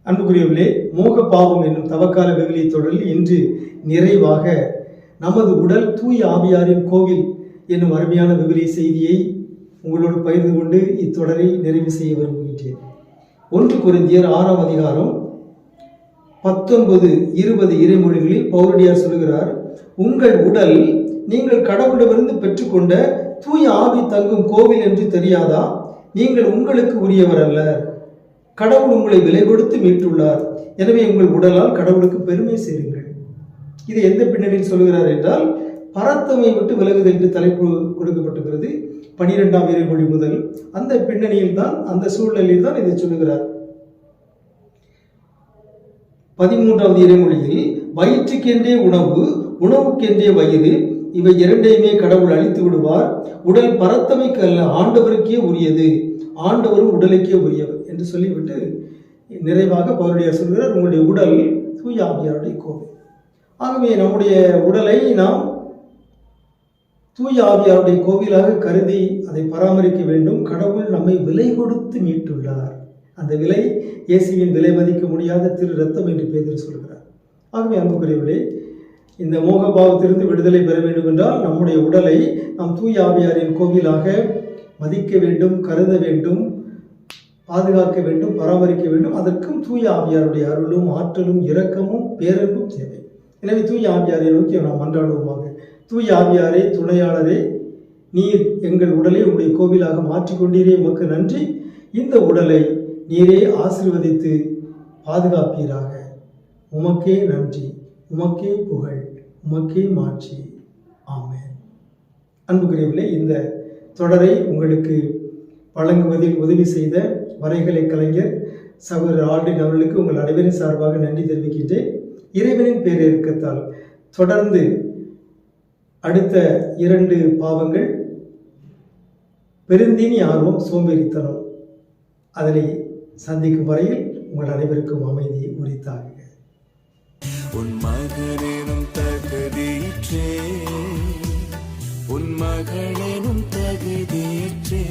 அன்புக்குரியவர்களே, மோக பாவம் என்னும் தவக்கால வெகுளியை தொடரில் இன்று நிறைவாக நமது உடல் தூய ஆவியாரின் கோவில் என்னும் அருமையான வெகுளி செய்தியை உங்களோடு பகிர்ந்து கொண்டு இத்தொடரை நிறைவு செய்ய விரும்புகின்றேன். 1 கொரிந்தியர் 6ஆம் அதிகாரம் 19, 20 இறைமொழிகளில் பவுலடியார் சொல்கிறார், உங்கள் உடல் நீங்கள் கடவுளிடமிருந்து பெற்றுக்கொண்ட தூய ஆவி தங்கும் கோவில் என்று தெரியாதா? நீங்கள் உங்களுக்கு உரியவர் அல்ல, கடவுள் உங்களை விலை கொடுத்து மீட்டுள்ளார். எனவே உங்கள் உடலால் கடவுளுக்கு பெருமை சேருங்கள். இது எந்த பின்னணியில் சொல்கிறார் என்றால், பரத்தமை விட்டு விலகுதல் என்று தலைப்பு கொடுக்கப்பட்டிருக்கிறது 12ஆம் இறைமொழி முதல். அந்த பின்னணியில் தான், அந்த சூழ்நிலையில் தான் இதை சொல்லுகிறார். 13ஆவது இறைமொழியில், வயிற்றுக்கென்றே உணவு, உணவுக்கென்றே வயிறு, இவை இரண்டையுமே கடவுள் அழித்து விடுவார். உடல் பரத்தமைக்கு அல்ல, ஆண்டவருக்கே உரியது, ஆண்டவரும் உடலுக்கே உரியவர் என்று சொல்லிவிட்டு நிறைவாக பவுலடியார் சொல்கிறார், உங்களுடைய உடல் தூய ஆவியாருடைய கோவில். ஆகவே நம்முடைய உடலை நாம் தூய ஆவியாருடைய கோவிலாக கருதி அதை பராமரிக்க வேண்டும். கடவுள் நம்மை விலை கொடுத்து மீட்டுள்ளார். அந்த விலை இயேசுவின் விலை மதிக்க முடியாத திரு ரத்தம் என்று பேதுரு சொல்கிறார். ஆகவே அன்புக்குரியவர்களே, இந்த மோகபாவத்திலிருந்து விடுதலை பெற வேண்டும் என்றால் நம்முடைய உடலை நாம் தூய ஆவியாரின் கோவிலாக மதிக்க வேண்டும், கருத வேண்டும், பாதுகாக்க வேண்டும், பராமரிக்க வேண்டும். அதற்கும் தூய ஆவியாருடைய அருளும் ஆற்றலும் இரக்கமும் பேரன்பும் தேவை. எனவே தூய ஆவியாரை நோக்கி நாம் மன்றாடுவோமாக. தூய ஆவியாரே, துணையாளரே, நீர் எங்கள் உடலை உங்களுடைய கோவிலாக மாற்றிக்கொண்டீரே, உமக்கு நன்றி. இந்த உடலை நீரே ஆசீர்வதித்து பாதுகாப்பீராக. உமக்கே நன்றி, உமக்கே புகழ், உமக்கே மாட்சி. ஆமென். அன்புக்குரியவர்களே, இந்த தொடரை உங்களுக்கு வழங்குவதில் உதவி செய்த வரைகலை கலைஞர் சகோதரர் ஆல்டின் அவர்களுக்கு உங்கள் அனைவரின் சார்பாக நன்றி தெரிவிக்கின்றேன். இறைவனின் பேரிரக்கத்தால் தொடர்ந்து அடுத்த 2 பாவங்கள், பெருந்தீனி ஆர்வம், சோம்பேறித்தனம், அதனை சந்திக்கும் வரையில் உங்கள் அனைவருக்கும் அமைதி உரித்தாக. உன் மகனேனும் தகுதியிற்றே, உன் மகளேனும் தகுதியிற்றே.